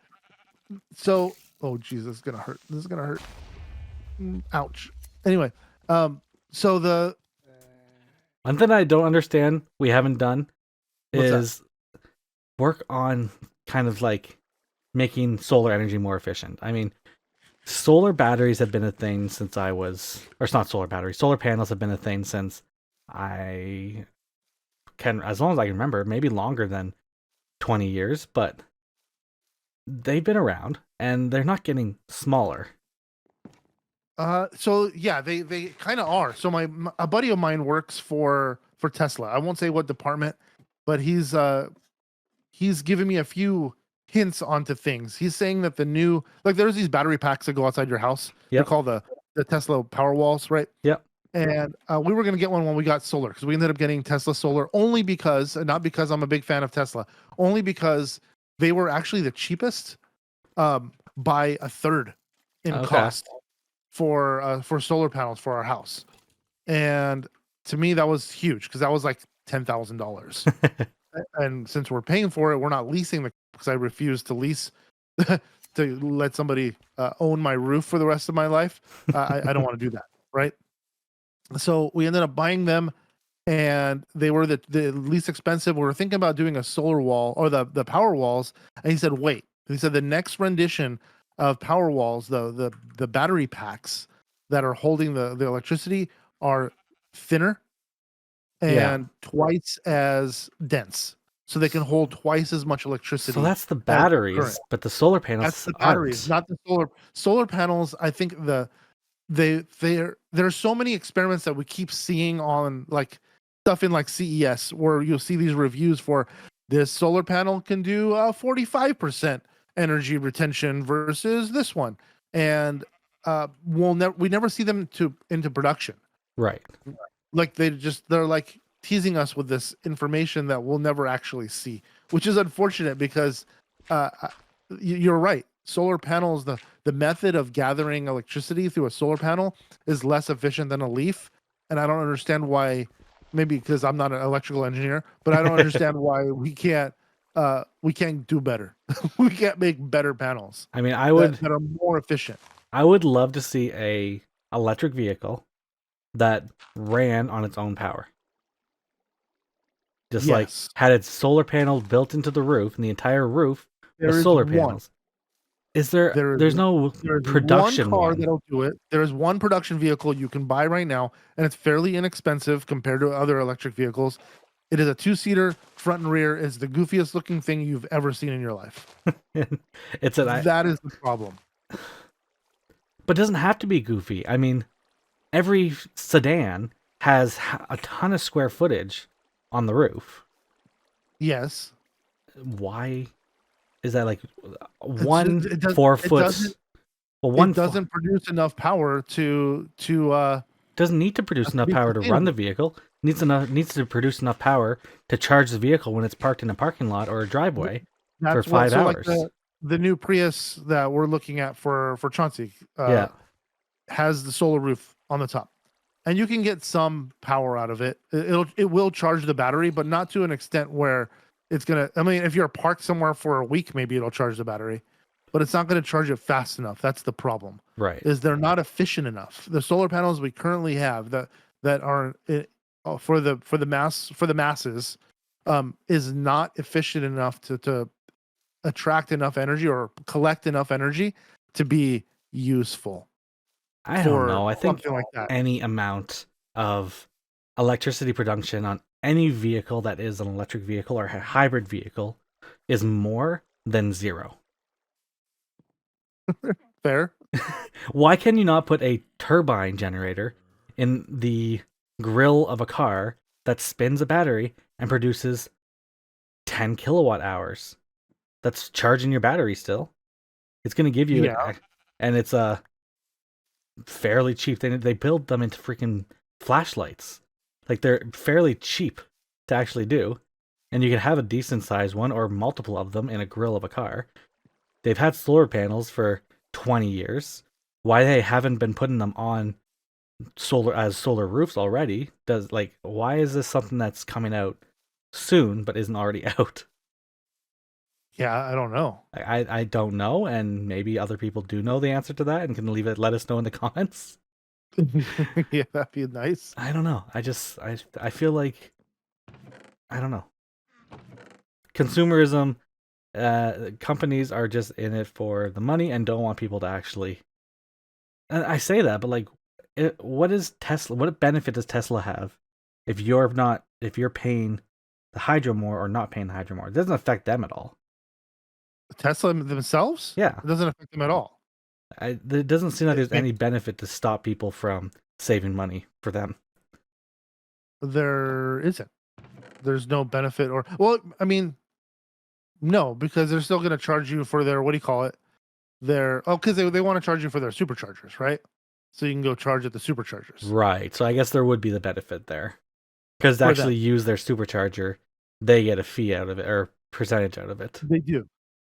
so, oh Jesus, this is gonna hurt. This is gonna hurt. Ouch. Anyway, so the one thing I don't understand we haven't done what's that? is work on kind of like making solar energy more efficient. I mean, solar batteries have been a thing since I was, or it's not solar batteries, solar panels have been a thing since I can, as long as I can remember, maybe longer than 20 years, but they've been around and they're not getting smaller. So yeah, they kind of are. So a buddy of mine works for Tesla. I won't say what department, but he's given me a few hints onto things. He's saying that the new, like, there's these battery packs that go outside your house. They're Yep. called the Tesla Power Walls, right? Yep. And we were gonna get one when we got solar because we ended up getting Tesla Solar only because, and not because I'm a big fan of Tesla, only because they were actually the cheapest, by a third in Okay. cost for solar panels for our house. And to me, that was huge because that was like $10,000. And since we're paying for it, we're not leasing because I refuse to lease to let somebody own my roof for the rest of my life. I don't want to do that, right? So we ended up buying them, and they were the least expensive. We were thinking about doing a solar wall or the power walls, and he said, "Wait." He said the next rendition of power walls, the battery packs that are holding the electricity are thinner Yeah. and twice as dense, so they can hold twice as much So electricity that's the as the current. batteries, but the solar That's panels the batteries, aren't. not the solar panels. I think there's so many experiments that we keep seeing on like stuff in like CES where you'll see these reviews for this solar panel can do 45% energy retention versus this one, and we never see them to into production. Right. Like they're like teasing us with this information that we'll never actually see, which is unfortunate because you're right. Solar panels, the method of gathering electricity through a solar panel is less efficient than a leaf, and I don't understand why. Maybe because I'm not an electrical engineer, but I don't understand why we can't do better. We can't make better panels I mean, that are more efficient. I would love to see a electric vehicle that ran on its own power. Just like Yes, had its solar panels built into the roof, and the entire roof was there is solar one. panels. There's no There's one production car one. that'll do it. There's one production vehicle you can buy right now, and it's fairly inexpensive compared to other electric vehicles. It is a two-seater, front and rear. It's the goofiest looking thing you've ever seen in your life. It's an I That is the problem. but it doesn't have to be goofy. I mean, every sedan has a ton of square footage on the roof. Yes. Why is that like It's one just, it does four it doesn't foot? Well, it doesn't produce enough power doesn't need to produce to enough be power to run the sustainable. vehicle. Needs to produce enough power to charge the vehicle when it's parked in a parking lot or a driveway for That's what 5 hours. the new Prius that we're looking at for Chauncey Yeah, has the solar roof on the top. And you can get some power out of it. It will charge the battery, but not to an extent where it's gonna. I mean, if you're parked somewhere for a week, maybe it'll charge the battery, but it's not going to charge it fast enough. That's the problem. right. Is they're not efficient enough. The solar panels we currently have that are for the masses is not efficient enough to attract enough energy or collect enough energy to be useful I don't for know. I think something like that. any amount of electricity production on any vehicle that is an electric vehicle or a hybrid vehicle is more than zero. Fair. Why can you not put a turbine generator in the grill of a car that spins a battery and produces 10 kilowatt hours? That's charging your battery still. It's going to give you Yeah. and it's a fairly cheap. They build them into freaking flashlights. Like they're fairly cheap to actually do. And you can have a decent sized one or multiple of them in a grill of a car. They've had solar panels for 20 years. Why they haven't been putting them on solar roofs already? Why is this something that's coming out soon but isn't already out? Yeah, I don't know. I don't know, and maybe other people do know the answer to that and can let us know in the comments. Yeah, that'd be nice. I don't know. I feel like I don't know. Consumerism, companies are just in it for the money and don't want people to actually. And I say that, but like, what is Tesla? What benefit does Tesla have if you're paying the hydro more or not paying the hydro more? It doesn't affect them at all. Tesla themselves? Yeah, It doesn't affect them at all. it doesn't seem like there's It any benefit to stop people from saving money for them. there isn't. There's no benefit or well, I mean, no, because they're still going to charge you for their what do you call it? Their because they want to charge you for their superchargers, right? So you can go charge at the superchargers Right. So I guess there would be the benefit there. Because to for actually them. use their supercharger, they get a fee out of it or percentage out of it. They do.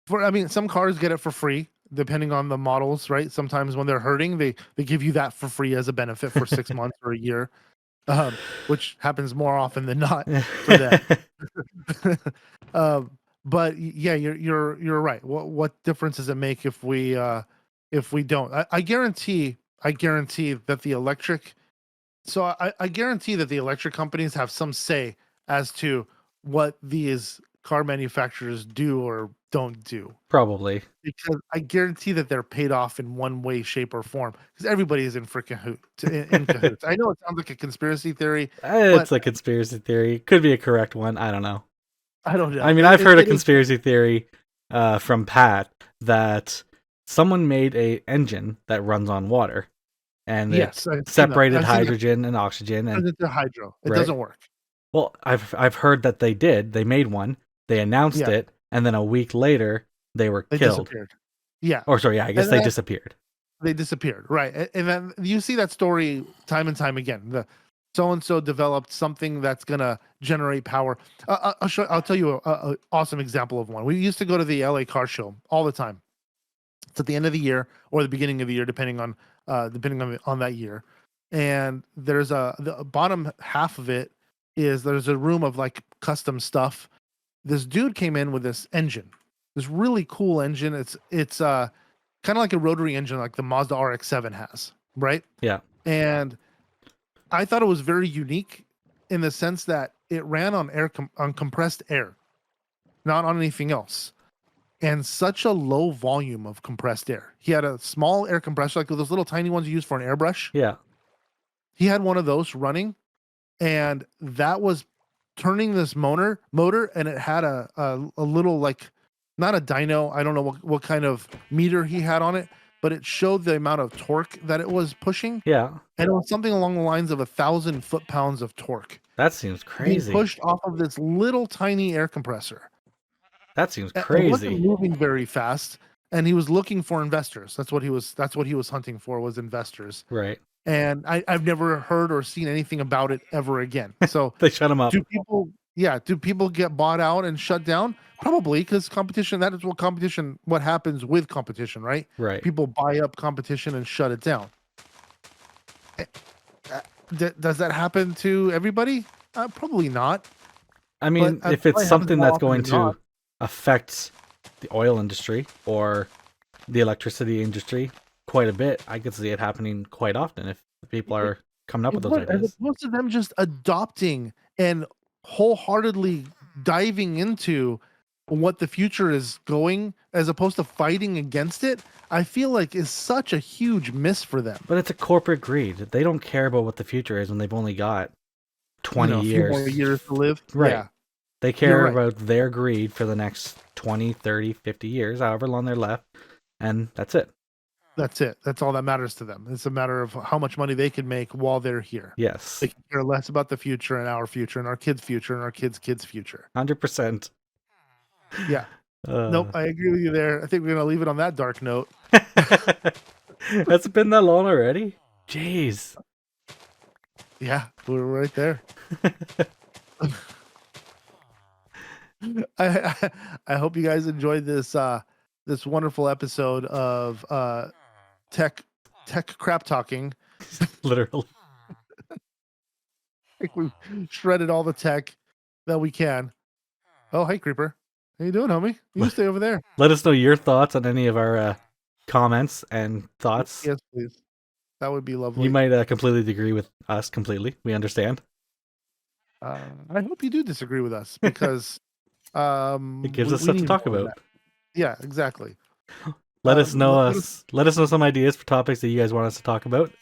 For I mean, some cars get it for free depending on the models, right? Sometimes when they're hurting, they give you that for free as a benefit for 6 months or a year, which happens more often than not for them. um, but yeah, you're right. What difference does it make if we don't? I guarantee that the electric So I guarantee that the electric companies have some say as to what these car manufacturers do or don't do. Probably. Because I guarantee that they're paid off in one way, shape, or form. Because everybody is in freaking in cahoots. I know it sounds like a conspiracy theory, but It's a conspiracy theory. Could be a correct one. I don't know. I don't know. I mean, I've heard a It is. conspiracy theory from Pat that someone made a engine that runs on water, and it Yes, I've seen that. separated I've seen that. hydrogen and oxygen. And Turns into hydro. It right. doesn't work. Well, I've heard that they did. They made one. They announced Yeah, it, and then a week later they were they killed. disappeared. Yeah, Or sorry, yeah, I guess and they then disappeared. they disappeared. Right, and then you see that story time and time again. The so and so developed something that's gonna generate power. I'll tell you a awesome example of one. We used to go to the LA car show all the time. It's at the end of the year or the beginning of the year, depending on that year. And there's the bottom half of it is there's a room of like custom stuff. This dude came in with this engine, this really cool engine. It's kind of like a rotary engine, like the Mazda RX-7 has, right? Yeah. And I thought it was very unique in the sense that it ran on on compressed air, not on anything else, and such a low volume of compressed air. He had a small air compressor, like those little tiny ones you use for an airbrush. Yeah. He had one of those running, and that was turning this motor, and it had a little, like, not a dyno. I don't know what kind of meter he had on it, but it showed the amount of torque that it was pushing, Yeah. and it was something along the lines of 1,000 foot-pounds of torque That seems being crazy. pushed off of this little tiny air compressor. That seems It wasn't crazy. moving very fast, and he was looking for investors. That's what he was hunting for, was investors. Right. And I've never heard or seen anything about it ever again. So They shut him up. do people get bought out and shut down? Probably, because competition, that is what happens with competition, right? Right. People buy up competition and shut it down. Eh, does that happen to everybody? Probably not. I mean, But if it's probably happens something more that's often going than to not. affect the oil industry or the electricity industry quite a bit, I could see it happening quite often if people are coming up with those As ideas. opposed to them just adopting and wholeheartedly diving into what the future is going, as opposed to fighting against it, I feel like is such a huge miss for them. But it's a corporate greed. They don't care about what the future is when they've only got 20 A few more years. years to live. Right. Yeah, They you're care right. about their greed for the next 20, 30, 50 years, however long they're left, and that's it. That's it. That's all that matters to them. It's a matter of how much money they can make while they're here. Yes. They can care less about the future and our future and our kids' future and our kids' kids' future. 100%. Yeah. Nope, I agree with you there. I think we're gonna leave it on that dark note. Has it been that long already? Jeez. Yeah, we're right there. I hope you guys enjoyed this wonderful episode of tech crap talking. Literally. I think we've shredded all the tech that we can. Oh, hey Creeper. How you doing, homie? You stay over there. Let us know your thoughts on any of our comments and thoughts. Yes, please. That would be lovely. You might completely disagree with us completely. We understand. I hope you do disagree with us, because It gives us we stuff to need talk more of about. that. Yeah, exactly. Let us know let let us know some ideas for topics that you guys want us to talk about.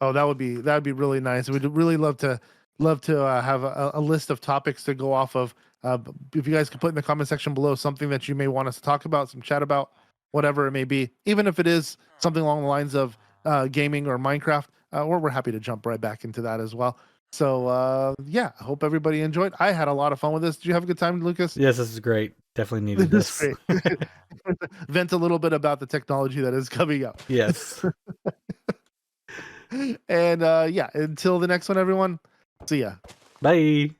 Oh, that'd be really nice. We'd really love to have a list of topics to go off of. If you guys could put in the comment section below something that you may want us to talk about, some chat about, whatever it may be, even if it is something along the lines of gaming or Minecraft, we're happy to jump right back into that as well. So yeah, I hope everybody enjoyed. I had a lot of fun with this. Did you have a good time, Lucas? Yes, this is great. Definitely needed This this. is great. Vent a little bit about the technology that is coming up. Yes. And yeah, until the next one, everyone. See ya. Bye.